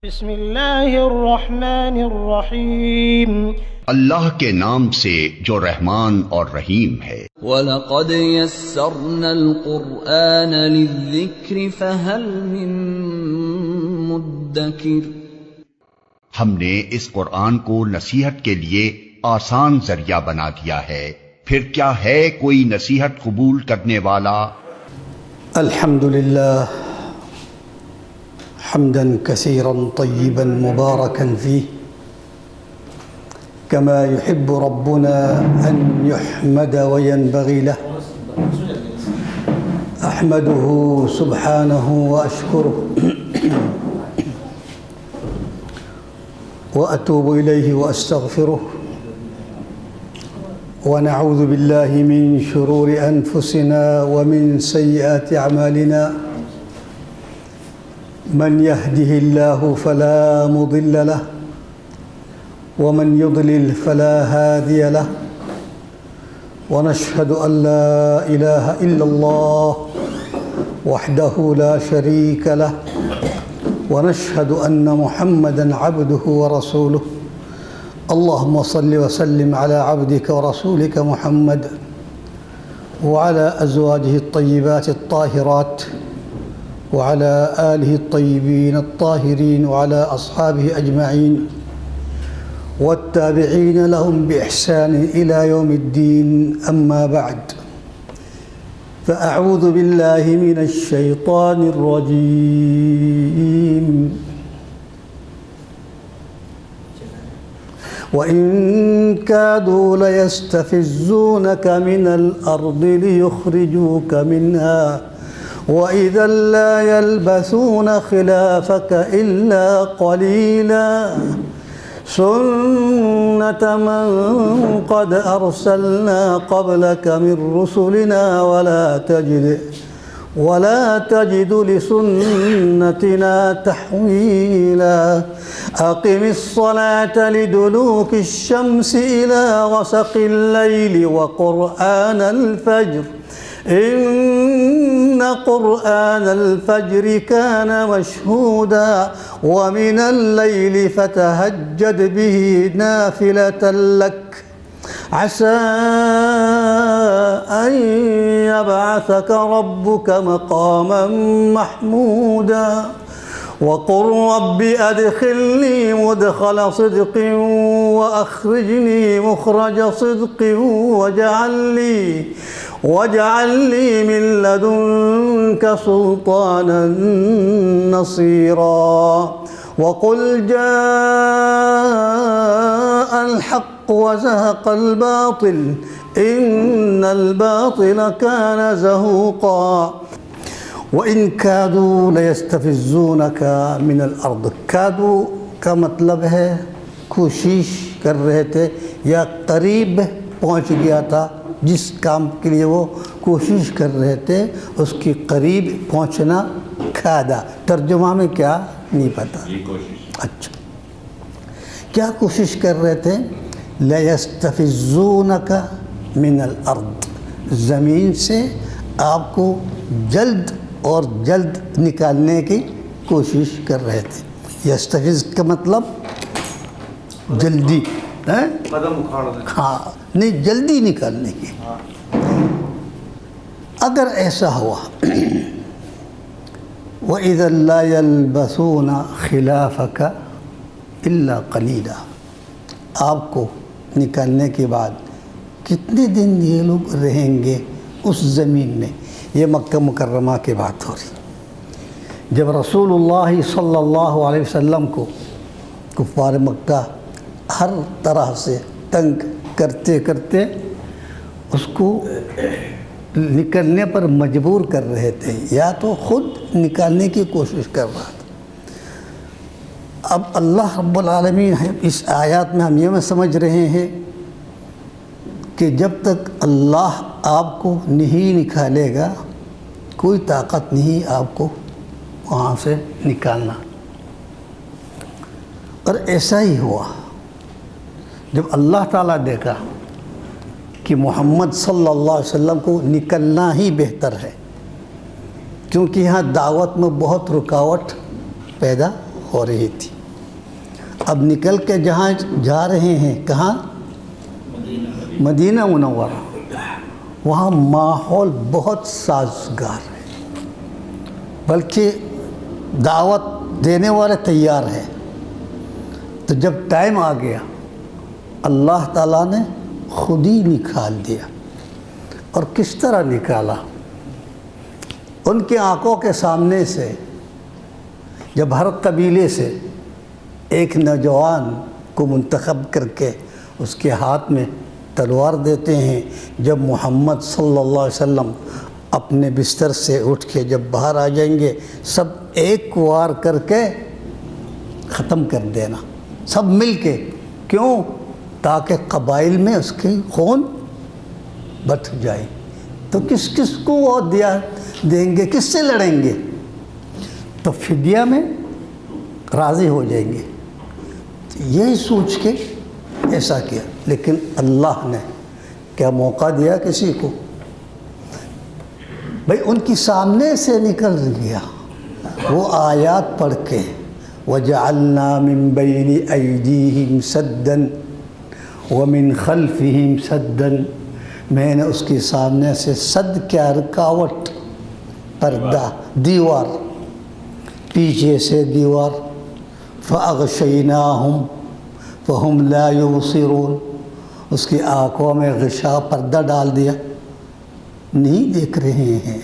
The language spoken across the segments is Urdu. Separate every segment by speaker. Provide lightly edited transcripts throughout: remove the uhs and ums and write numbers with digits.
Speaker 1: بسم اللہ الرحمن الرحیم،
Speaker 2: اللہ کے نام سے جو رحمان اور رحیم ہے۔
Speaker 3: وَلَقَدْ يَسَّرْنَا الْقُرْآنَ لِلذِّكْرِ فَهَلْ مِن مُدَّكِرٍ۔
Speaker 2: ہم نے اس قرآن کو نصیحت کے لیے آسان ذریعہ بنا دیا ہے، پھر کیا ہے کوئی نصیحت قبول کرنے والا؟
Speaker 4: الحمد للہ حمدا كثيرا طيبا مباركا فيه كما يحب ربنا أن يحمد وينبغي له، أحمده سبحانه وأشكره وأتوب إليه وأستغفره، ونعوذ بالله من شرور أنفسنا ومن سيئات أعمالنا، من يهده الله فلا مضل له ومن يضلل فلا هادي له، ونشهد أن لا إله إلا الله وحده لا شريك له، ونشهد أن محمدًا عبده ورسوله، اللهم صل وسلم على عبدك ورسولك محمد وعلى أزواجه الطيبات الطاهرات وعلى آله الطيبين الطاهرين وعلى أصحابه أجمعين والتابعين لهم بإحسان إلى يوم الدين، أما بعد، فأعوذ بالله من الشيطان الرجيم. وإن كادوا ليستفزونك من الأرض ليخرجوك منها وإذا لا يلبثون خلافك إلا قليلا، سنة من قد أرسلنا قبلك من رسلنا ولا تجد لسنتنا تحويلا. أقم الصلاة لدلوك الشمس إلى غسق الليل وقرآن الفجر، إن قرآن الفجر كان مشهودا، ومن الليل فتهجد به نافلة لك عسى أن يبعثك ربك مقاما محمودا. وقل رب أدخلني مدخل صدق وأخرجني مخرج صدق واجعل لي من لدنك سلطانا نصيرا. وقل جاء الحق وزهق الباطل إن الباطل كان زهوقا. وإن كادوا ليستفزونك من الأرض، كادوا کا مطلب ہے کوشش کر رہے تھے یا قریب پہنچ گیا تھا، جس کام کے لیے وہ کوشش کر رہے تھے اس کی قریب پہنچنا کھادا. ترجمہ میں کیا نہیں پتہ. اچھا، کیا کوشش کر رہے تھے؟ لَيَسْتَفِزُّونَكَ مِنَ الْأَرْضِ، زمین سے آپ کو جلد اور جلد نکالنے کی کوشش کر رہے تھے. یستفز کا مطلب جلدی، ہاں نہیں، جلدی نکالنے کی. اگر ایسا ہوا وَإِذَا لَا يَلْبَثُونَ خِلَافَكَ إِلَّا قَلِيلًا، آپ کو نکالنے کے بعد کتنے دن یہ لوگ رہیں گے اس زمین میں؟ یہ مکہ مکرمہ کی بات ہو رہی. جب رسول اللہ صلی اللہ علیہ وسلم کو کفار مکہ ہر طرح سے تنگ کرتے کرتے اس کو نکلنے پر مجبور کر رہے تھے، یا تو خود نکالنے کی کوشش کر رہا تھا. اب اللہ رب العالمین ہے اس آیات میں ہم یہ سمجھ رہے ہیں کہ جب تک اللہ آپ کو نہیں نکالے گا کوئی طاقت نہیں آپ کو وہاں سے نکالنا. اور ایسا ہی ہوا جب اللہ تعالیٰ دیکھا کہ محمد صلی اللہ علیہ وسلم کو نکلنا ہی بہتر ہے، کیونکہ یہاں دعوت میں بہت رکاوٹ پیدا ہو رہی تھی. اب نکل کے جہاں جا رہے ہیں کہاں؟ مدینہ منورہ. وہاں ماحول بہت سازگار ہے، بلکہ دعوت دینے والے تیار ہیں. تو جب ٹائم آ گیا اللہ تعالیٰ نے خود ہی نکال دیا. اور کس طرح نکالا؟ ان کی آنکھوں کے سامنے سے جب ہر قبیلے سے ایک نوجوان کو منتخب کر کے اس کے ہاتھ میں تلوار دیتے ہیں، جب محمد صلی اللہ علیہ وسلم اپنے بستر سے اٹھ کے جب باہر آ جائیں گے سب ایک وار کر کے ختم کر دینا، سب مل کے. کیوں؟ تاکہ قبائل میں اس کے خون بٹ جائے. تو کس کس کو وہ دیں گے؟ کس سے لڑیں گے؟ تو فدیہ میں راضی ہو جائیں گے. یہی سوچ کے ایسا کیا. لیکن اللہ نے کیا موقع دیا کسی کو؟ بھائی ان کی سامنے سے نکل گیا وہ آیات پڑھ کے، وَجَعَلْنَا مِن بَيْنِ أَيْدِيهِمْ سَدًّا وَمِن خَلْفِهِمْ سَدًّا. میں نے اس کے سامنے سے سد کیا؟ رکاوٹ، پردہ، دیوار، پیچھے سے دیوار. فَأَغْشَيْنَاهُمْ فَهُمْ لَا يُبْصِرُونَ. اس کی آنکھوں میں غشا، پردہ ڈال دیا، نہیں دیکھ رہے ہیں.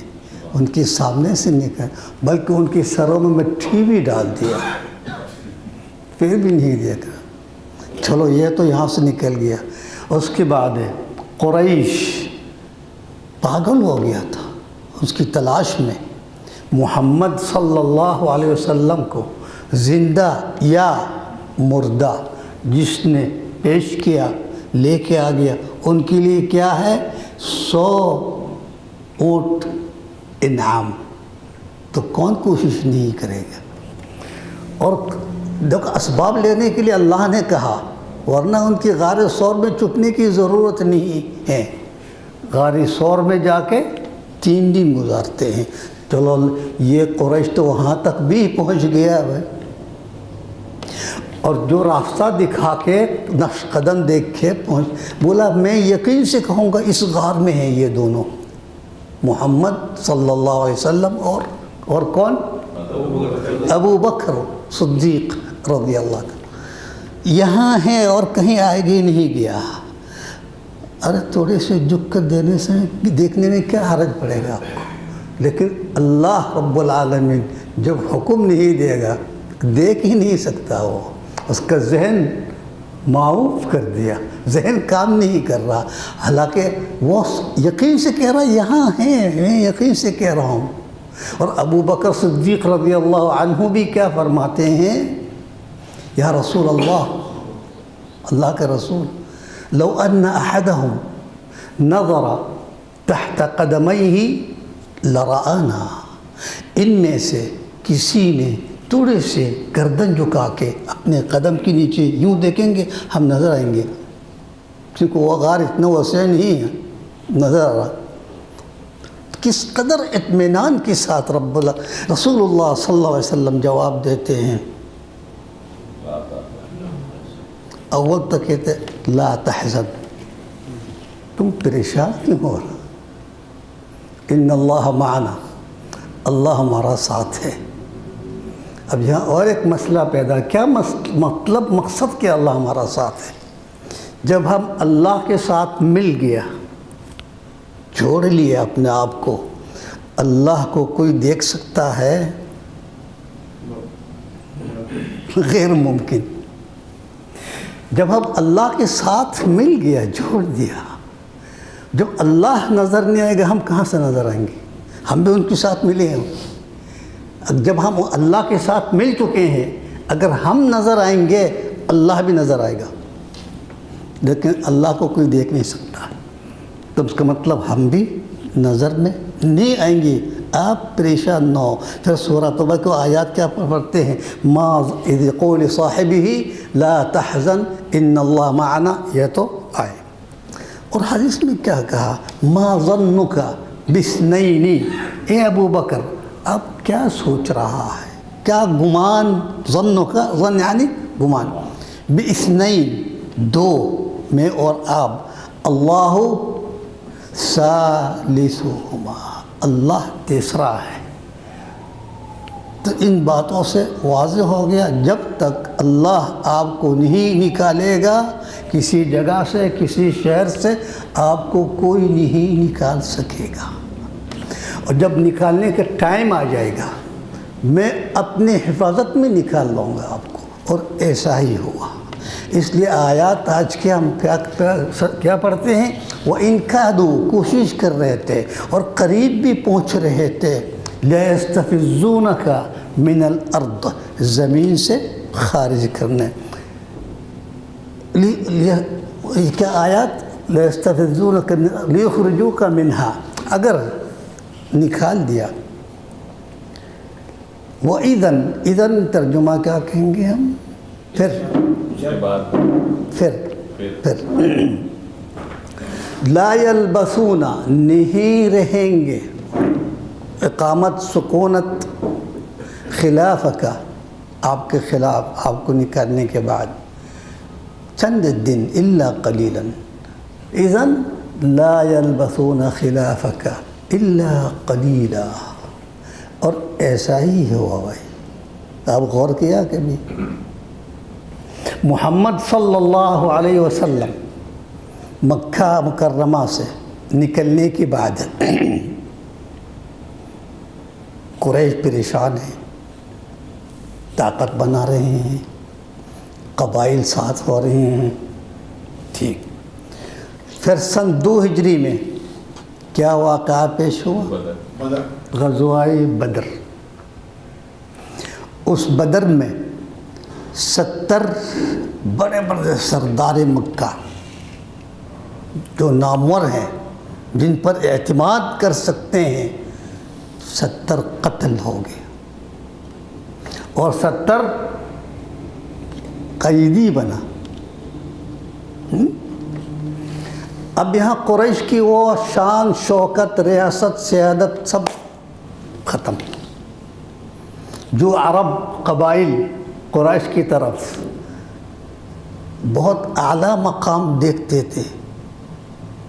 Speaker 4: ان کے سامنے سے نکل، بلکہ ان کے سروں میں مٹی بھی ڈال دیا، پھر بھی نہیں دیکھ رہا. چلو یہ تو یہاں سے نکل گیا. اس کے بعد قریش پاگل ہو گیا تھا اس کی تلاش میں محمد صلی اللہ علیہ وسلم کو زندہ یا مردہ جس نے پیش کیا لے کے آ گیا. ان کے لیے کیا ہے؟ 100 اونٹ انعام. تو کون کوشش نہیں کرے گا؟ اور دیکھو اسباب لینے کے لیے اللہ نے کہا، ورنہ ان کی غار ثور میں چھپنے کی ضرورت نہیں ہے. غار ثور میں جا کے 3 دن گزارتے ہیں. چلو یہ قریش تو وہاں تک بھی پہنچ گیا ہے. اور جو راستہ دکھا کے نقش قدم دیکھ کے بولا میں یقین سے کہوں گا اس غار میں ہیں یہ دونوں، محمد صلی اللہ علیہ وسلم اور کون؟ ابو بکر صدیق رضی اللہ عنہ. یہاں ہیں اور کہیں آگے نہیں گیا. ارے تھوڑے سے جھک کر دینے سے دیکھنے میں کیا حرج پڑے گا آپ کو؟ لیکن اللہ رب العالمین جب حکم نہیں دے گا دیکھ ہی نہیں سکتا. وہ اس کا ذہن معاف کر دیا، ذہن کام نہیں کر رہا. حالانکہ وہ یقین سے کہہ رہا یہاں ہیں، میں یقین سے کہہ رہا ہوں. اور ابو بکر صدیق رضی اللہ عنہ بھی کیا فرماتے ہیں؟ یا رسول اللہ، اللہ کے رسول، لو ان احدهم نظر تحت قدمیہ لرآنا. ان میں سے کسی نے تھوڑے سے گردن جھکا کے اپنے قدم کے نیچے یوں دیکھیں گے ہم نظر آئیں گے، کیونکہ وہ غار اتنا وسیع نہیں ہے، نظر آ رہا. کس قدر اطمینان کے ساتھ رسول اللہ صلی اللہ علیہ وسلم جواب دیتے ہیں. اول تو کہتے لا تحزن، تم پریشان کیوں ہو رہا؟ ان اللہ معنا، اللہ ہمارا ساتھ ہے. اب یہاں اور ایک مسئلہ پیدا، کیا مطلب مقصد کہ اللہ ہمارا ساتھ ہے؟ جب ہم اللہ کے ساتھ مل گیا، چھوڑ لیا اپنے آپ کو، اللہ کو کوئی دیکھ سکتا ہے؟ غیر ممکن. جب ہم اللہ کے ساتھ مل گیا، چھوڑ دیا، جب اللہ نظر نہیں آئے گا ہم کہاں سے نظر آئیں گے؟ ہم بھی ان کے ساتھ ملے ہیں. جب ہم اللہ کے ساتھ مل چکے ہیں، اگر ہم نظر آئیں گے اللہ بھی نظر آئے گا. لیکن اللہ کو کوئی دیکھ نہیں سکتا، تو اس کا مطلب ہم بھی نظر میں نہیں آئیں گے. آپ پریشان نہ ہو. پھر سورہ توبہ کو آیات کیا پڑھتے ہیں؟ ما اذ یقول لصاحبہ لا تحزن ان اللہ معنا، یہ تو آئے. اور حدیث میں کیا کہا؟ ما ظنک باثنین، اے ابو بکر آپ کیا سوچ رہا ہے، کیا گمان، ظن کا ظن یعنی گمان، باثنین دو میں اور آپ، اللہ ثالثہما اللہ تیسرا ہے۔ تو ان باتوں سے واضح ہو گیا جب تک اللہ آپ کو نہیں نکالے گا کسی جگہ سے، کسی شہر سے، آپ کو کوئی نہیں نکال سکے گا، اور جب نکالنے کا ٹائم آ جائے گا میں اپنے حفاظت میں نکال لوں گا آپ کو، اور ایسا ہی ہوا۔ اس لیے آیات آج کے ہم کیا پڑھتے ہیں، وہ ان کادوا کوشش کر رہے تھے اور قریب بھی پہنچ رہے تھے، لَيَسْتَفِزُّونَكَ مِنَ الْأَرْضِ زمین سے خارج کرنے، کیا آیات لَيَسْتَفِزُّونَكَ لِيُخْرِجُوكَ مِنْهَا، اگر نکال دیا، وَإِذًا اذن ترجمہ کیا کہیں گے ہم، پھر لا یلبثون نہیں رہیں گے، اقامت سکونت خلاف کا آپ کے خلاف، آپ کو نکالنے کے بعد چند دن، الا قلیلا، اذن لا یلبثون خلافک الا قلیلا، اور ایسا ہی ہوا بھائی۔ آپ غور کیا کبھی محمد صلی اللہ علیہ وسلم مکہ مکرمہ سے نکلنے کے بعد قریش پریشان ہیں، طاقت بنا رہے ہیں، قبائل ساتھ ہو رہے ہیں، ٹھیک۔ پھر سن 2 ہجری میں کیا واقعہ پیش ہوا، غزوہ بدر۔ اس بدر میں 70 بڑے بڑے سردار مکہ جو نامور ہیں، جن پر اعتماد کر سکتے ہیں، 70 قتل ہو گئے اور 70 قیدی بنا۔ اب یہاں قریش کی وہ شان، شوکت، ریاست، سیادت سب ختم۔ جو عرب قبائل قریش کی طرف بہت اعلیٰ مقام دیکھتے تھے،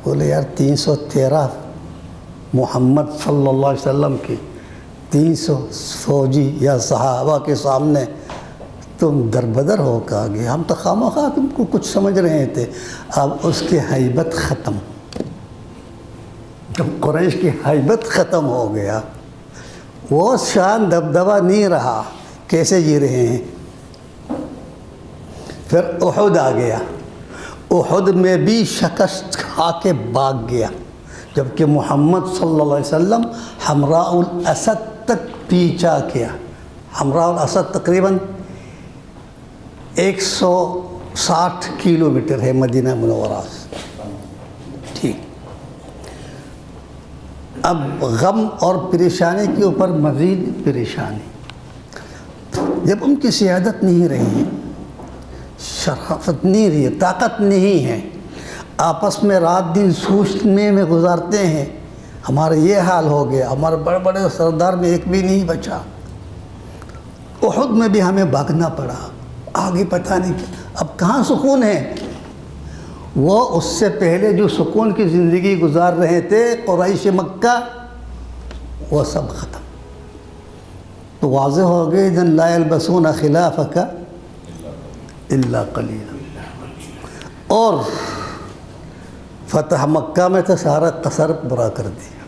Speaker 4: بولے یار 313 محمد صلی اللہ علیہ وسلم کی 300 فوجی یا صحابہ کے سامنے تم دربدر ہو کے آگے، ہم تو خواہ تم کو کچھ سمجھ رہے تھے۔ اب اس کی ہیبت ختم، جب قریش کی ہیبت ختم ہو گیا، وہ شان دبدبہ نہیں رہا، کیسے جی رہے ہیں۔ پھر احد آ گیا، احد میں بھی شکست کھا کے بھاگ گیا، جبکہ محمد صلی اللہ علیہ وسلم حمراء الاسد تک پیچھا کیا۔ حمراء الاسد تقریباً 160 کلومیٹر ہے مدینہ منورہ سے، ٹھیک۔ اب غم اور پریشانی کے اوپر مزید پریشانی، جب ان کی سیادت نہیں رہی، شرافت نہیں رہی، طاقت نہیں ہے، آپس میں رات دن سوچنے میں گزارتے ہیں، ہمارا یہ حال ہو گیا، ہمارے بڑے بڑے سردار میں ایک بھی نہیں بچا، احد میں بھی ہمیں بھاگنا پڑا، آگے پتہ نہیں اب کہاں سکون ہے۔ وہ اس سے پہلے جو سکون کی زندگی گزار رہے تھے قریش مکہ، وہ سب ختم۔ تو واضح ہو گئے اذن لا یلبسون خلافک الا قلیلا۔ اور فتح مکہ میں تو سارا قصر برا کر دیا۔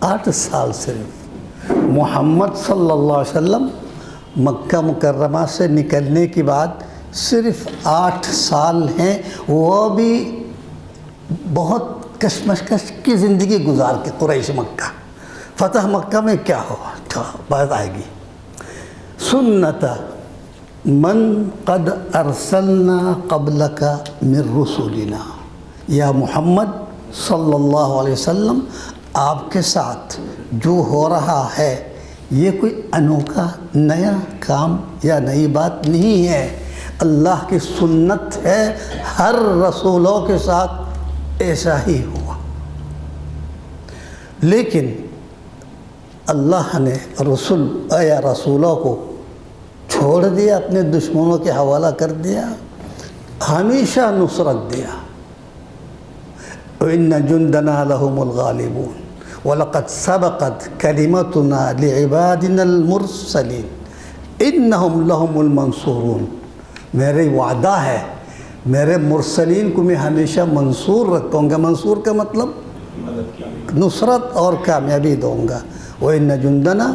Speaker 4: 8 سال صرف محمد صلی اللہ علیہ وسلم مکہ مکرمہ سے نکلنے کے بعد صرف 8 سال ہیں، وہ بھی بہت کشمکش کی زندگی گزار کے قریش مکہ۔ فتح مکہ میں کیا ہوا، بات آئے گی۔ سنت من قد ارسلنا قبلک من رسولنا، یا محمد صلی اللہ علیہ وسلم آپ کے ساتھ جو ہو رہا ہے یہ کوئی انوکھا نیا کام یا نئی بات نہیں ہے، اللہ کی سنت ہے، ہر رسولوں کے ساتھ ایسا ہی ہوا۔ لیکن اللہ نے رسول یا رسولوں کو چھوڑ دیا، اپنے دشمنوں کے حوالہ کر دیا، ہمیشہ نصرت دیا۔ وَإِنَّ جُنْدَنَا لَهُمُ الْغَالِبُونَ وَلَقَدْ سَبَقَتْ كَلِمَتُنَا لِعِبَادِنَا الْمُرْسَلِينَ إِنَّهُمْ لَهُمُ الْمَنْصُورُونَ، میرے وعدہ ہے میرے مرسلین کو میں ہمیشہ منصور رکھوں گا۔ منصور کا مطلب نصرت اور کامیابی دوں گا۔ وَإِنَّ جُنْدَنَا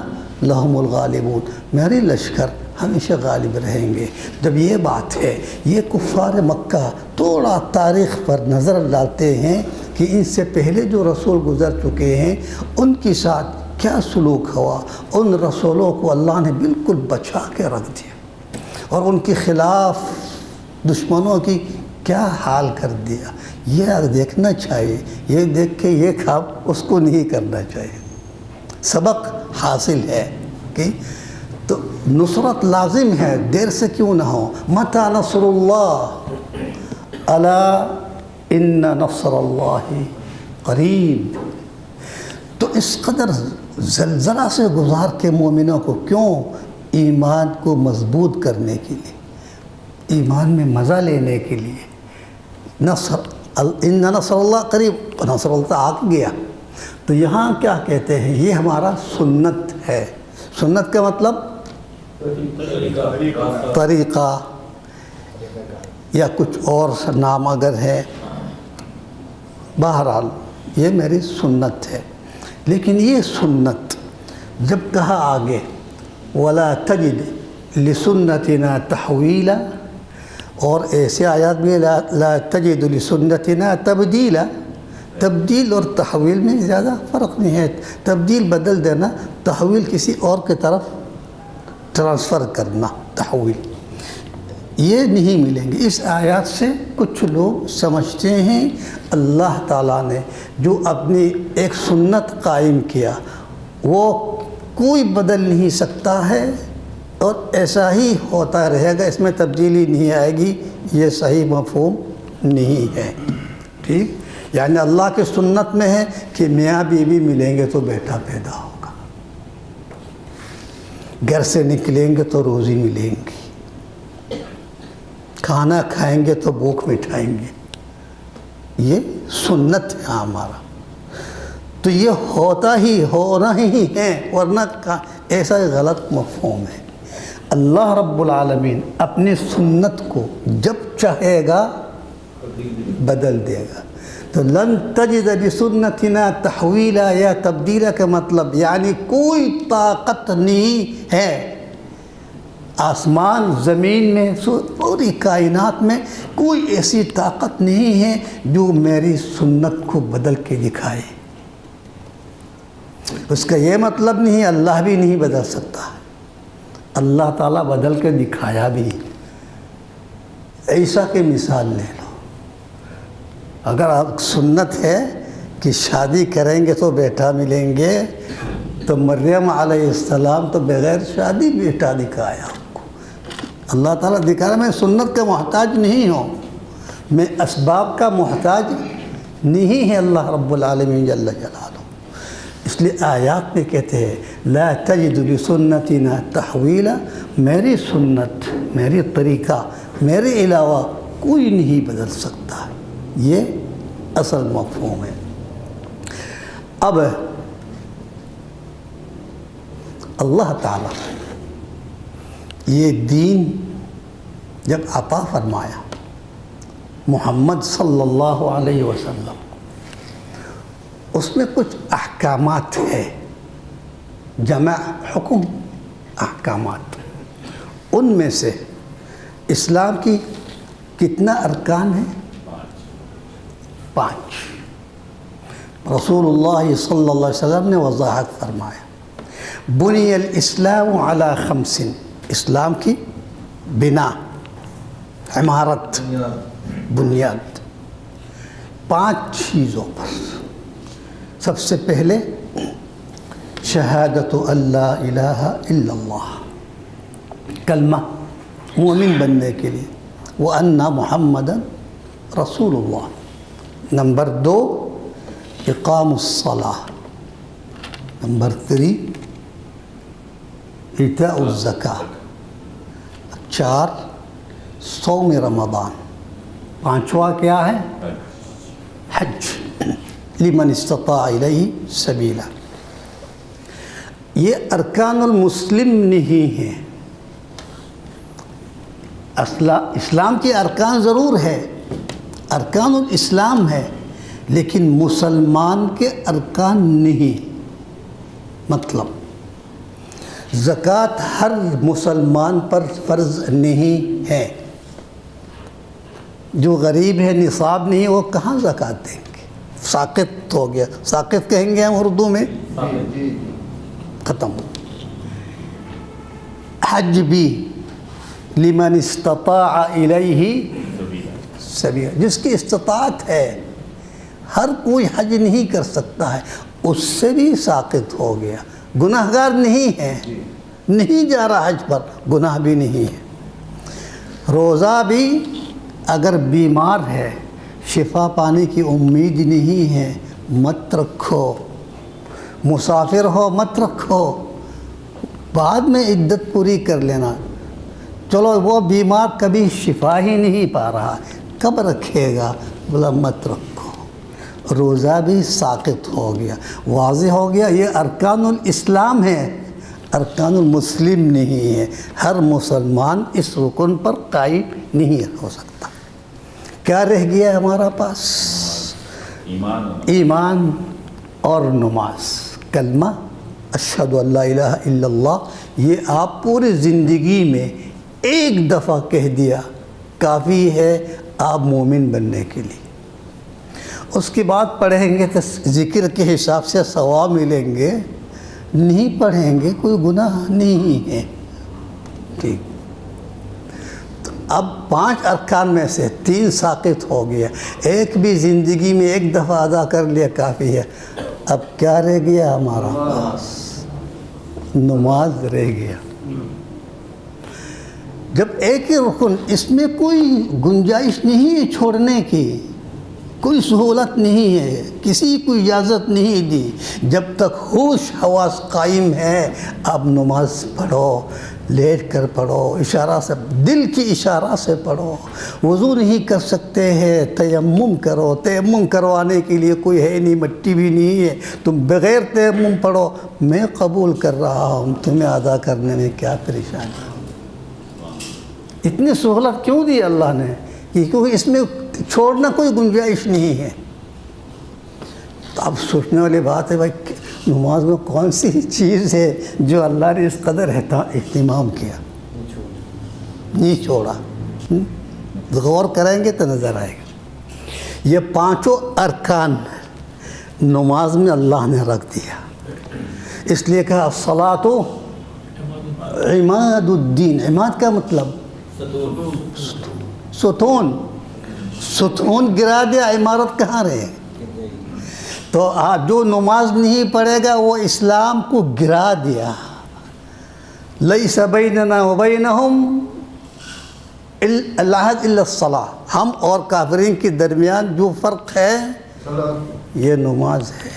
Speaker 4: لَهُمُ الْغَالِبُونَ، میرے لشکر ہمیشہ غالب رہیں گے۔ جب یہ بات ہے، یہ کفار مکہ تھوڑا تاریخ پر نظر ڈالتے ہیں کہ ان سے پہلے جو رسول گزر چکے ہیں ان کے ساتھ کیا سلوک ہوا، ان رسولوں کو اللہ نے بالکل بچا کے رکھ دیا اور ان کے خلاف دشمنوں کی کیا حال کر دیا۔ یہ دیکھنا چاہیے، یہ دیکھ کے یہ کام اس کو نہیں کرنا چاہیے۔ سبق حاصل ہے کہ تو نصرت لازم ہے، دیر سے کیوں نہ ہو۔ متی نصر اللہ، الا ان نصر اللہ قریب۔ تو اس قدر زلزلہ سے گزار کے مومنوں کو کیوں؟ ایمان کو مضبوط کرنے کے لیے، ایمان میں مزہ لینے کے لیے۔ ان نصر اللہ قریب، نصر اللہ آ گیا۔ تو یہاں کیا کہتے ہیں؟ یہ ہمارا سنت ہے۔ سنت کا مطلب طریقہ یا کچھ اور نام اگر ہے، بہرحال یہ میری سنت ہے۔ لیکن یہ سنت جب کہا آگے وَلَا تَجِدْ لِسُنَّتِنَا تَحْوِيلًا، اور ایسے آیات بھی لا تجد لسنتنا تبدیلا، تبدیل اور تحویل میں زیادہ فرق نہیں ہے۔ تبدیل بدل دینا، تحویل کسی اور کی طرف ٹرانسفر کرنا، تحویل یہ نہیں ملیں گے۔ اس آیات سے کچھ لوگ سمجھتے ہیں اللہ تعالیٰ نے جو اپنی ایک سنت قائم کیا وہ کوئی بدل نہیں سکتا ہے اور ایسا ہی ہوتا رہے گا، اس میں تبدیلی نہیں آئے گی۔ یہ صحیح مفہوم نہیں ہے، ٹھیک؟ یعنی اللہ کی سنت میں ہے کہ میاں بیوی ملیں گے تو بیٹا پیدا ہوگا، گھر سے نکلیں گے تو روزی ملیں گی، کھانا کھائیں گے تو بھوک مٹھائیں گے۔ یہ سنت ہے ہمارا، تو یہ ہوتا ہی ہونا ہی ہے، ورنہ ایسا غلط مفہوم ہے۔ اللہ رب العالمین اپنی سنت کو جب چاہے گا بدل دے گا۔ تو لن تجد لسنتنا تحویلا یا تبدیلا کا مطلب یعنی کوئی طاقت نہیں ہے آسمان زمین میں پوری کائنات میں کوئی ایسی طاقت نہیں ہے جو میری سنت کو بدل کے دکھائے۔ اس کا یہ مطلب نہیں اللہ بھی نہیں بدل سکتا، اللہ تعالیٰ بدل کے دکھایا بھی۔ عیسیٰ کی مثال لے لو، اگر آپ سنت ہے کہ شادی کریں گے تو بیٹا ملیں گے، تو مریم علیہ السلام تو بغیر شادی بیٹا دکھایا آپ کو۔ اللہ تعالیٰ دکھا رہا میں سنت کا محتاج نہیں ہوں، میں اسباب کا محتاج نہیں ہے اللہ رب العالمین جل جلالہ۔ اس لیے آیات میں کہتے ہیں لا تجد لسنتنا تحویلا، میری سنت میری طریقہ میرے علاوہ کوئی نہیں بدل سکتا۔ یہ اصل مفہوم ہے۔ اب اللہ تعالیٰ یہ دین جب عطا فرمایا محمد صلی اللہ علیہ وسلم، اس میں کچھ احکامات ہے، جمع حکم احکامات۔ ان میں سے اسلام کی کتنا ارکان ہیں؟ 5۔ رسول اللہ صلی اللہ علیہ وسلم نے وضاحت فرمایا بنی الاسلام علی 5، اسلام کی بنا، عمارت، بنیاد 5 چیزوں پر۔ سب سے پہلے شہادت اللہ الہ الا اللہ، کلمہ مومن بننے کے لیے، وَأَنَّ مُحَمَّدًا رسول اللہ۔ نمبر 2 اقام الصلاۃ، نمبر 3 ایتاء الزکاة، 4 صوم رمضان، 5واں کیا ہے؟ حج، لمن استطاع الیہ سبیلا۔ یہ ارکان المسلم نہیں ہیں۔ اسلام کے ارکان ضرور ہے، ارکان الاسلام ہے، لیکن مسلمان کے ارکان نہیں۔ مطلب زکوٰۃ ہر مسلمان پر فرض نہیں ہے۔ جو غریب ہے، نصاب نہیں، وہ کہاں زکوٰۃ دیں گے؟ ساقط ہو گیا، ساقط کہیں گے ہم اردو میں، ختم۔ حج بھی لمن استطاع الیہ سبیلا، جس کی استطاعت ہے، ہر کوئی حج نہیں کر سکتا ہے، اس سے بھی ساقط ہو گیا، گناہ گار نہیں ہے، نہیں جا رہا حج پر، گناہ بھی نہیں ہے۔ روزہ بھی اگر بیمار ہے، شفا پانے کی امید نہیں ہے، مت رکھو۔ مسافر ہو، مت رکھو، بعد میں عدت پوری کر لینا۔ چلو وہ بیمار کبھی شفا ہی نہیں پا رہا، کب رکھے گا؟ بولا مت رکھو۔ روزہ بھی ساقط ہو گیا، واضح ہو گیا یہ ارکان الاسلام ہے، ارکان المسلم نہیں ہے۔ ہر مسلمان اس رکن پر قائم نہیں ہو سکتا۔ کیا رہ گیا ہمارا پاس؟ ایمان اور نماز، کلمہ اشہد ان لا الہ الا اللہ۔ یہ آپ پوری زندگی میں ایک دفعہ کہہ دیا، کافی ہے آپ مومن بننے کے لیے۔ اس کے بعد پڑھیں گے تو ذکر کے حساب سے ثواب ملیں گے، نہیں پڑھیں گے کوئی گناہ نہیں ہے۔ ٹھیک، تو اب 5 ارکان میں سے 3 ساقط ہو گیا، ایک بھی زندگی میں ایک دفعہ ادا کر لیا کافی ہے۔ اب کیا رہ گیا ہمارا پاس؟ نماز رہ گیا۔ جب ایک ہی رکن، اس میں کوئی گنجائش نہیں ہے چھوڑنے کی، کوئی سہولت نہیں ہے، کسی کو اجازت نہیں دی۔ جب تک ہوش حواس قائم ہے، اب نماز پڑھو، لیٹ کر پڑھو، اشارہ سے، دل کی اشارہ سے پڑھو۔ وضو نہیں کر سکتے ہیں، تیمم کرو، تیمم کروانے کے لیے کوئی ہے نہیں، مٹی بھی نہیں ہے، تم بغیر تیمم پڑھو۔ میں قبول کر رہا ہوں، تمہیں ادا کرنے میں کیا پریشانی؟ اتنی سہولت کیوں دی اللہ نے؟ کیونکہ اس میں چھوڑنا کوئی گنجائش نہیں ہے۔ تو اب سوچنے والی بات ہے، بھائی نماز میں کون سی چیز ہے جو اللہ نے اس قدر اہتمام کیا، نہیں چھوڑا؟ غور کریں گے تو نظر آئے گا۔ یہ 5 ارکان نماز میں اللہ نے رکھ دیا، اس لیے کہا الصلاۃ عماد الدین۔ عماد کا مطلب ستون، ستون گرا دیا، عمارت کہاں رہے؟ تو جو نماز نہیں پڑھے گا وہ اسلام کو گرا دیا۔ لیس بیننا وبینہم العہد الا الصلاۃ، ہم اور کافرین کے درمیان جو فرق ہے یہ نماز ہے۔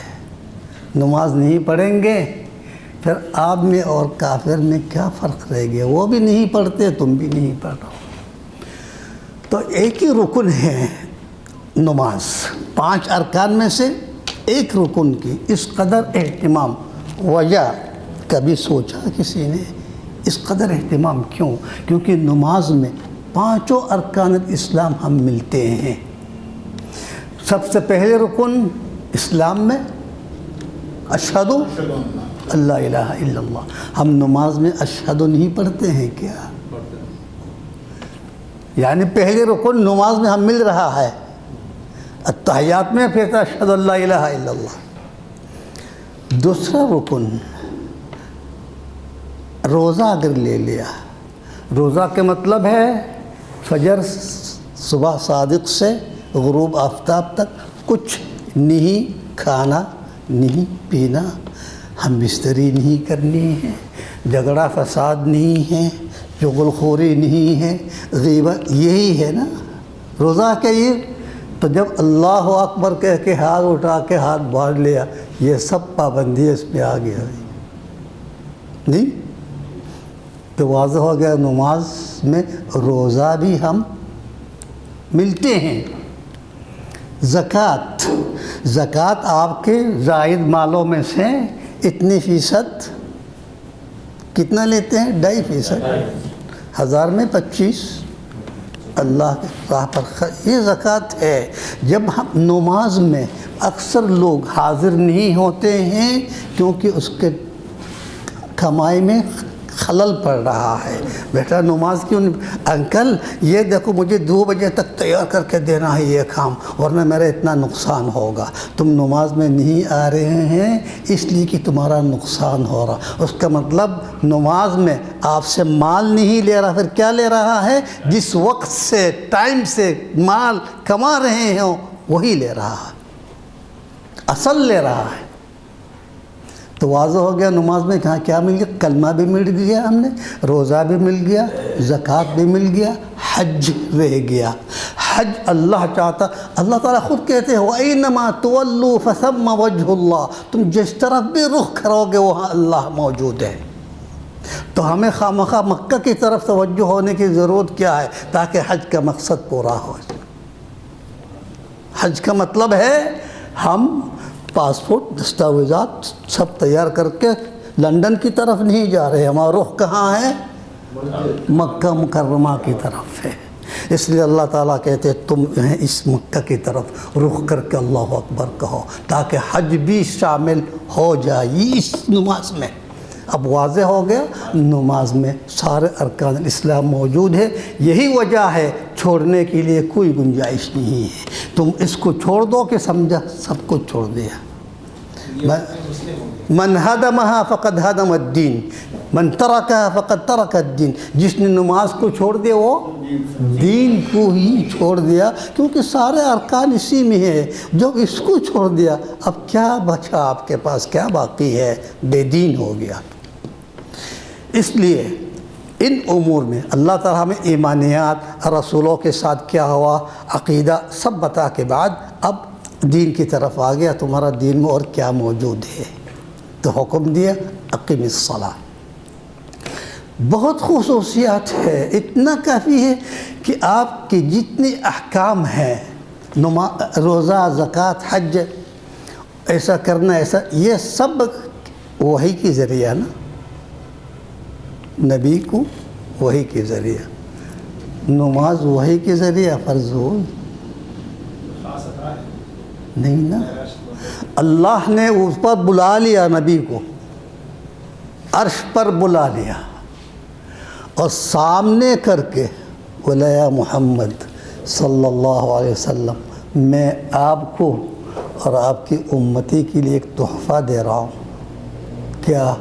Speaker 4: نماز نہیں پڑھیں گے پھر آپ میں اور کافر میں کیا فرق رہ گیا؟ وہ بھی نہیں پڑھتے، تم بھی نہیں پڑھ رہے۔ تو ایک ہی رکن ہے نماز، 5 ارکان میں سے ایک رکن کی اس قدر اہتمام۔ وجہ کبھی سوچا کسی نے اس قدر اہتمام کیوں؟ کیونکہ نماز میں 5 ارکان الاسلام ہم ملتے ہیں۔ سب سے پہلے رکن اسلام میں اشہد ان لا الہ الا اللہ۔ ہم نماز میں اشہد نہیں پڑھتے ہیں کیا؟ یعنی پہلے رکن نماز میں ہم مل رہا ہے، التحیات میں پھر اشہد ان لا الہ الا اللہ۔ دوسرا رکن روزہ اگر لے لیا، روزہ کے مطلب ہے فجر صبح صادق سے غروب آفتاب تک کچھ نہیں کھانا، نہیں پینا، ہم بستری نہیں کرنی ہے، جھگڑا فساد نہیں ہے، چغل خوری نہیں ہے، غیبت، یہی ہے نا روزہ کا یہ تو جب اللہ اکبر کہہ کے ہاتھ اٹھا کے ہاتھ باندھ لیا، یہ سب پابندی اس میں آ گیا نہیں؟ تو واضح ہو گیا نماز میں روزہ بھی ہم ملتے ہیں۔ زکوٰۃ آپ کے زائد مالوں میں سے اتنی فیصد کتنا لیتے ہیں؟ 2.5%، 1000 میں 25 اللہ کے راہ پر یہ زکوٰۃ ہے۔ جب ہم نماز میں اکثر لوگ حاضر نہیں ہوتے ہیں کیونکہ اس کے کمائی میں خلل پڑ رہا ہے۔ بیٹا نماز کیوں نہیں؟ انکل یہ دیکھو مجھے 2 بجے تک تیار کر کے دینا ہے یہ کام، ورنہ میرا اتنا نقصان ہوگا۔ تم نماز میں نہیں آ رہے ہیں اس لیے کہ تمہارا نقصان ہو رہا۔ اس کا مطلب نماز میں آپ سے مال نہیں لے رہا، پھر کیا لے رہا ہے؟ جس وقت سے ٹائم سے مال کما رہے ہوں وہی لے رہا ہے، اصل لے رہا ہے۔ تو واضح ہو گیا نماز میں کہاں کیا مل گیا؟ کلمہ بھی مل گیا، ہم نے روزہ بھی مل گیا، زکوٰۃ بھی مل گیا، حج رہ گیا۔ حج اللہ چاہتا، اللہ تعالیٰ خود کہتے ہیں وَإِنَّمَا تُوَلُّوا فَثَمَّ وَجْهُ اللَّهِ، تم جس طرف بھی رخ کرو گے وہاں اللہ موجود ہے۔ تو ہمیں خامخواہ مکہ کی طرف توجہ ہونے کی ضرورت کیا ہے؟ تاکہ حج کا مقصد پورا ہو۔ حج کا مطلب ہے ہم پاسپورٹ دستاویزات سب تیار کر کے لندن کی طرف نہیں جا رہے، ہمارا رخ کہاں ہے؟ مکہ مکرمہ کی طرف ہے۔ اس لیے اللہ تعالیٰ کہتے ہیں تم اس مکہ کی طرف رخ کر کے اللہ اکبر کہو، تاکہ حج بھی شامل ہو جائے اس نماز میں۔ اب واضح ہو گیا نماز میں سارے ارکان الاسلام موجود ہے، یہی وجہ ہے چھوڑنے کے لیے کوئی گنجائش نہیں ہے۔ تم اس کو چھوڑ دو کہ سمجھا سب کچھ چھوڑ دیا۔ من ہدمہا فقد ہدم الدین، من ترکہا فقد ترک الدین، جس نے نماز کو چھوڑ دیا وہ دین کو ہی چھوڑ دیا، کیونکہ سارے ارکان اسی میں ہے۔ جب اس کو چھوڑ دیا اب کیا بچا آپ کے پاس؟ کیا باقی ہے؟ بے دین ہو گیا۔ اس لیے ان امور میں اللہ تعالیٰ ہمیں ایمانیات، رسولوں کے ساتھ کیا ہوا، عقیدہ سب بتا کے بعد اب دین کی طرف آ گیا، تمہارا دین میں اور کیا موجود ہے۔ تو حکم دیا اقیم الصلاۃ۔ بہت خصوصیات ہے، اتنا کافی ہے کہ آپ کے جتنے احکام ہیں، روزہ، زکوٰۃ، حج، ایسا کرنا، ایسا، یہ سب وحی کے ذریعہ نا، نبی کو وحی کے ذریعہ، نماز وحی کے ذریعہ فرض ہو نہیں نا۔ اللہ نے اس پر بلا لیا، نبی کو عرش پر بلا لیا اور سامنے کر کے بولا محمد صلی اللہ علیہ وسلم میں آپ کو اور آپ کی امتی کے لیے ایک تحفہ دے رہا ہوں، کیا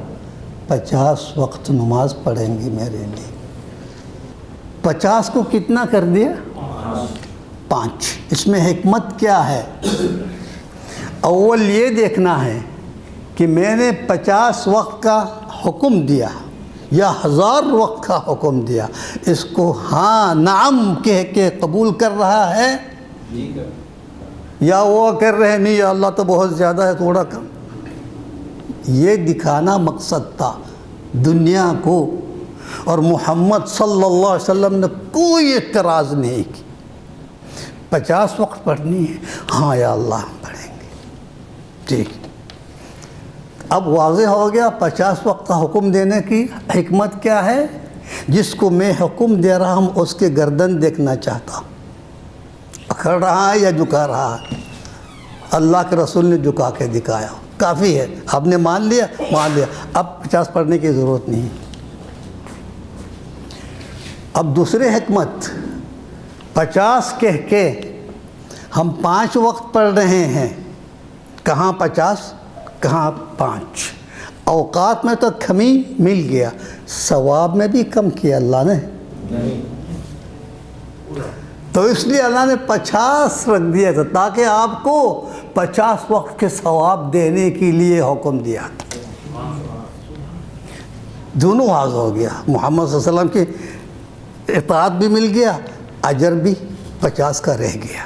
Speaker 4: 50 وقت نماز پڑھیں گی میرے لیے۔ 50 کو کتنا کر دیا؟ 5۔ اس میں حکمت کیا ہے؟ اول یہ دیکھنا ہے کہ میں نے 50 وقت کا حکم دیا یا 1000 وقت کا حکم دیا، اس کو ہاں نعم کہہ کے قبول کر رہا ہے یا وہ کر رہے نہیں یا اللہ تو بہت زیادہ ہے تھوڑا کم۔ یہ دکھانا مقصد تھا دنیا کو، اور محمد صلی اللہ علیہ وسلم نے کوئی اعتراض نہیں کی۔ 50 وقت پڑھنی ہے، ہاں یا اللہ ہم پڑھیں گے، ٹھیک۔ اب واضح ہو گیا 50 وقت کا حکم دینے کی حکمت کیا ہے۔ جس کو میں حکم دے رہا ہوں اس کے گردن دیکھنا چاہتا ہوں، اکھڑ رہا ہے یا جھکا رہا ہے۔ اللہ کے رسول نے جھکا کے دکھایا، کافی ہے، آپ نے مان لیا، اب 50 پڑھنے کی ضرورت نہیں۔ اب دوسری حکمت، 50 کہہ کے ہم 5 وقت پڑھ رہے ہیں، کہاں 50 کہاں 5۔ اوقات میں تو کمی مل گیا، ثواب میں بھی کم کیا اللہ نے، تو اس لیے اللہ نے 50 رکھ دیا تھا تاکہ آپ کو 50 وقت کے ثواب دینے کے لیے حکم دیا۔ دونوں واضح ہو گیا، محمد صلی اللہ علیہ وسلم کی اطاعت بھی مل گیا، اجر بھی 50 کا رہ گیا۔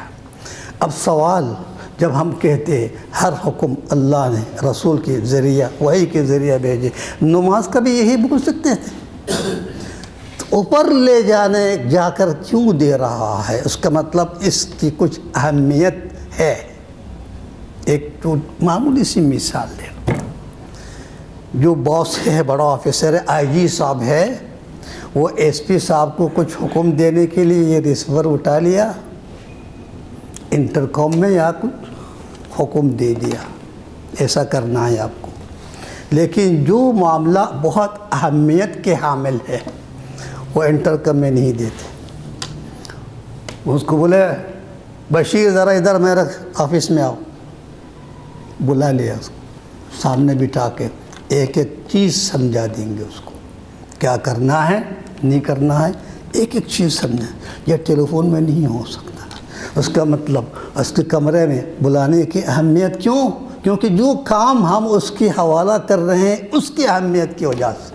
Speaker 4: اب سوال، جب ہم کہتے ہیں ہر حکم اللہ نے رسول کے ذریعہ وحی کے ذریعہ بھیجے، نماز کا بھی یہی بول سکتے تھے؟ تو اوپر لے جا کر کیوں دے رہا ہے؟ اس کا مطلب اس کی کچھ اہمیت ہے۔ ایک تو معمولی سی مثال لے لو، جو باس ہے، بڑا آفیسر ہے، آئی جی صاحب ہے، وہ ایس پی صاحب کو کچھ حکم دینے کے لیے یہ ریسیور اٹھا لیا، انٹرکام میں یا کچھ حکم دے دیا ایسا کرنا ہے آپ کو، لیکن جو معاملہ بہت اہمیت کے حامل ہے وہ انٹرکام میں نہیں دیتے۔ اس کو بولے بشیر ذرا ادھر میرے آفس میں آؤ، بلا لیا اس کو، سامنے بٹھا کے ایک ایک چیز سمجھا دیں گے اس کو، کیا کرنا ہے نہیں کرنا ہے، ایک ایک چیز سمجھا۔ یہ ٹیلی فون میں نہیں ہو سکتا۔ اس کا مطلب اس کے کمرے میں بلانے کی اہمیت کیوں؟ کیونکہ جو کام ہم اس کی حوالہ کر رہے ہیں اس کی اہمیت کی وجہ سے۔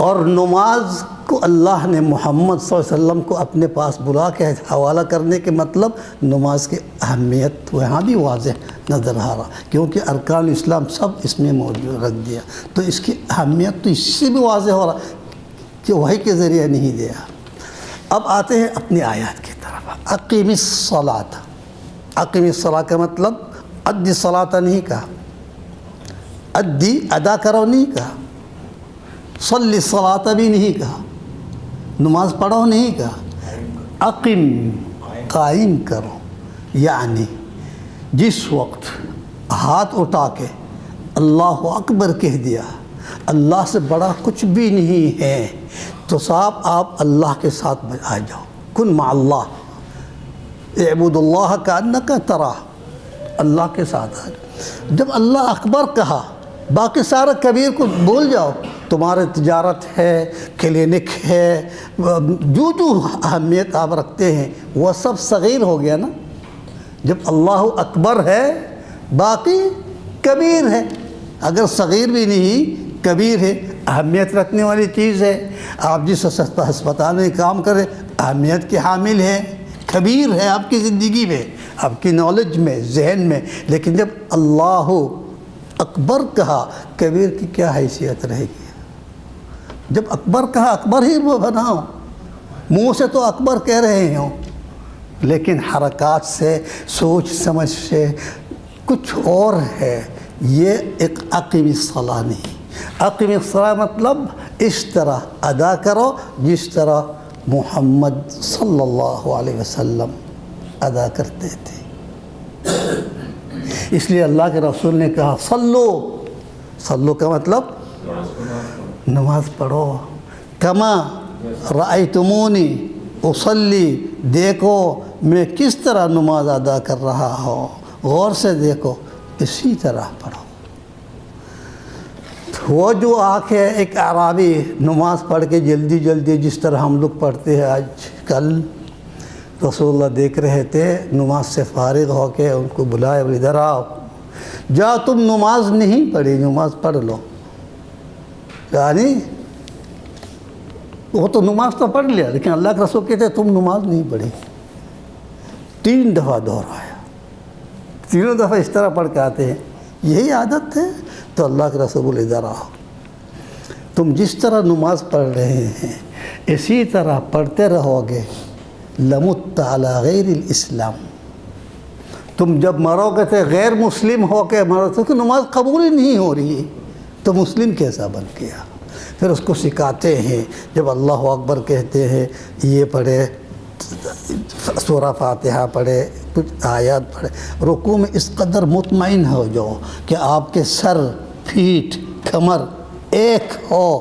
Speaker 4: اور نماز کو اللہ نے محمد صلی اللہ علیہ وسلم کو اپنے پاس بلا کے حوالہ کرنے کے مطلب نماز کی اہمیت وہاں بھی واضح نظر آ رہا، کیونکہ ارکان اسلام سب اس میں موجود رکھ دیا، تو اس کی اہمیت تو اس سے بھی واضح ہو رہا کہ وحی کے ذریعے نہیں دیا۔ اب آتے ہیں اپنی آیات کی طرف۔ اقیم الصلاۃ، اقیم الصلاۃ کا مطلب ادی الصلاۃ نہیں کہا، ادی ادا کرو نہیں کہا، صلی الصلاۃ بھی نہیں کہا، نماز پڑھو نہیں کہا، اقیم قائم کرو، یعنی جس وقت ہاتھ اٹھا کے اللہ اکبر کہہ دیا، اللہ سے بڑا کچھ بھی نہیں ہے، تو صاحب آپ اللہ کے ساتھ آ جاؤ، کن مع اللہ، اعبد اللہ کأنک تراہ، اللہ کے ساتھ آ جاؤ۔ جب اللہ اکبر کہا باقی سارا کبیر کو بھول جاؤ، تمہارے تجارت ہے، کلینک ہے، جو اہمیت آپ رکھتے ہیں وہ سب صغیر ہو گیا نا۔ جب اللہ اکبر ہے باقی کبیر ہے، اگر صغیر بھی نہیں کبیر ہے، اہمیت رکھنے والی چیز ہے۔ آپ جس ہسپتال میں کام کریں اہمیت کے حامل ہے، کبیر ہے آپ کی زندگی میں، آپ کی نالج میں، ذہن میں، لیکن جب اللہ اکبر کہا کبیر کی کیا حیثیت رہے گی؟ جب اکبر کہا اکبر ہی وہ بناؤ، منہ سے تو اکبر کہہ رہے ہوں لیکن حرکات سے، سوچ سمجھ سے کچھ اور ہے۔ یہ ایک اقیم الصلاۃ نہیں، اقیم الصلاۃ مطلب اس طرح ادا کرو جس طرح محمد صلی اللہ علیہ وسلم ادا کرتے تھے۔ اس لیے اللہ کے رسول نے کہا صلو، صلو کا مطلب نماز پڑھو، کما رأیتمونی اصلی، دیکھو میں کس طرح نماز ادا کر رہا ہوں، غور سے دیکھو، اسی طرح پڑھو۔ وہ جو آنکھیں ایک اعرابی نماز پڑھ کے جلدی جلدی جس طرح ہم لوگ پڑھتے ہیں آج کل، رسول اللہ دیکھ رہے تھے، نماز سے فارغ ہو کے ان کو بلائے، ادھر آؤ، جا تم نماز نہیں پڑھی، نماز پڑھ لو۔ یعنی وہ تو نماز تو پڑھ لیا لیکن اللہ کے رسول کہتے تم نماز نہیں پڑھی۔ 3 دفعہ دہرایا، تینوں دفعہ اس طرح پڑھ کے آتے ہیں، یہی عادت ہے۔ تو اللہ کے رسول ادھر آؤ، تم جس طرح نماز پڑھ رہے ہیں اسی طرح پڑھتے رہو گے، لمت علی غیر الاسلام، تم جب مرو گے تھے غیر مسلم ہو کے مرو تو نماز قبول ہی نہیں ہو رہی، تو مسلم کیسا بن گیا؟ پھر اس کو سکھاتے ہیں، جب اللہ اکبر کہتے ہیں یہ پڑھے، سورہ فاتحہ پڑھے، کچھ آیات پڑھے، رکوع میں اس قدر مطمئن ہو جاؤ کہ آپ کے سر، پیٹھ، کمر ایک ہو،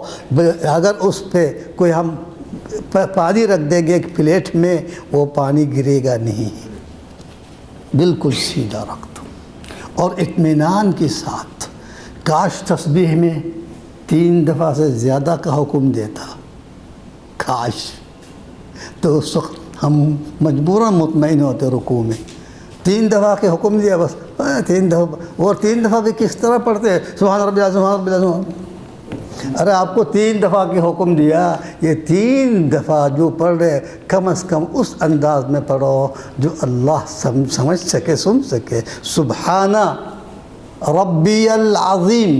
Speaker 4: اگر اس پہ کوئی ہم پانی رکھ دیں گے ایک پلیٹ میں وہ پانی گرے گا نہیں، بالکل سیدھا رکھ دو، اور اطمینان کے ساتھ۔ کاش تسبیح میں 3 دفعہ سے زیادہ کا حکم دیتا، کاش، تو اس وقت ہم مجبوراً مطمئن ہوتے رکوع میں۔ 3 دفعہ کے حکم دیا بس، 3 دفعہ، اور 3 دفعہ بھی کس طرح پڑھتے ہیں، سبحان ربی العظیم، سبحان ربی العظیم، ارے آپ کو 3 دفعہ کی حکم دیا، یہ 3 دفعہ جو پڑھ رہے کم از کم اس انداز میں پڑھو جو اللہ سمجھ سکے، سن سکے۔ سبحانہ ربی العظیم،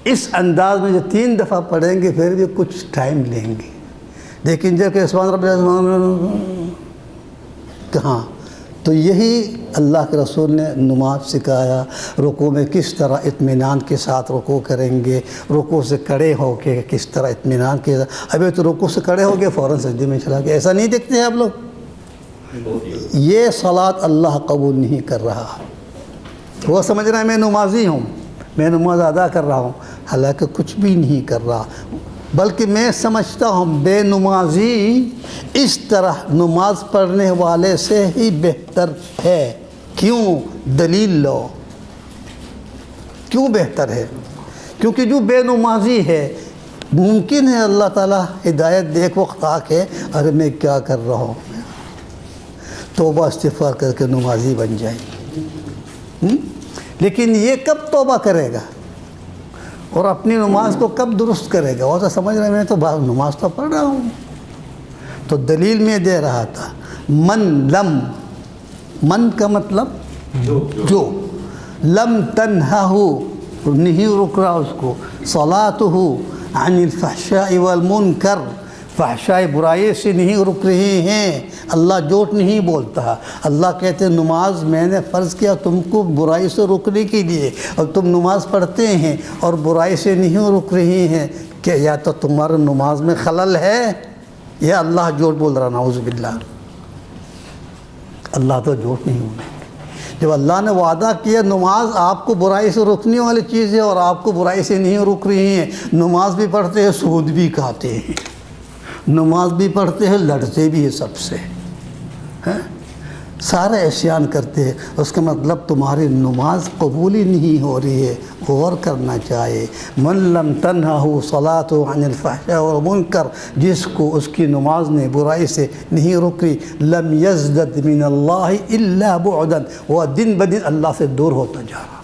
Speaker 4: اس انداز میں جو 3 دفعہ پڑھیں گے پھر بھی کچھ ٹائم لیں گے، لیکن جب کہ سبحان ربی العظیم کہاں؟ تو یہی اللہ کے رسول نے نماز سکھایا، رکوع میں کس طرح اطمینان کے ساتھ رکوع کریں گے، رکوع سے کھڑے ہو کے کس طرح اطمینان کے ساتھ۔ ابھی تو رکوع سے کھڑے ہو کے فوراً سجدے میں چلا گیا، ایسا نہیں دیکھتے ہیں آپ لوگ؟ یہ صلاۃ اللہ قبول نہیں کر رہا۔ وہ سمجھ رہا ہے میں نمازی ہوں، میں نماز ادا کر رہا ہوں، حالانکہ کچھ بھی نہیں کر رہا، بلکہ میں سمجھتا ہوں بے نمازی اس طرح نماز پڑھنے والے سے ہی بہتر ہے۔ کیوں؟ دلیل لو، کیوں بہتر ہے؟ کیونکہ جو بے نمازی ہے ممکن ہے اللہ تعالیٰ ہدایت دے، ایک وقت آ کے ارے میں کیا کر رہا ہوں، توبہ استغفار کر کے نمازی بن جائے، لیکن یہ کب توبہ کرے گا اور اپنی نماز کو کب درست کرے گا؟ وہ تو سمجھ رہے میں تو نماز تو پڑھ رہا ہوں۔ تو دلیل میں دے رہا تھا، من کا مطلب جو لم تنہہو، نہیں رک رہا اس کو، صلاتہ عن الفحشاء والمنکر، فحشاء برائی سے نہیں رک رہے ہیں۔ اللہ جھوٹ نہیں بولتا، اللہ کہتے ہیں نماز میں نے فرض کیا تم کو برائی سے رکنے کے لیے، اور تم نماز پڑھتے ہیں اور برائی سے نہیں رک رہے ہیں، کہ یا تو تمہارے نماز میں خلل ہے یا اللہ جھوٹ بول رہا، نعوذ باللہ۔ اللہ تو جھوٹ نہیں بولے۔ جب اللہ نے وعدہ کیا نماز آپ کو برائی سے رکنے والی چیز ہے اور آپ کو برائی سے نہیں رک رہی ہیں، نماز بھی پڑھتے ہیں، سود بھی کھاتے ہیں، نماز بھی پڑھتے ہیں، لڑتے بھی ہیں سب سے، سارے عصیان کرتے ہیں، اس کا مطلب تمہاری نماز قبول ہی نہیں ہو رہی ہے، غور کرنا چاہیے۔ من لم تنہہ صلاۃ عن الفحشاء والمنکر، جس کو اس کی نماز نے برائی سے نہیں رکی، لم یزدد من اللہ الا بعدا، وہ دن بدن اللہ سے دور ہوتا جا رہا۔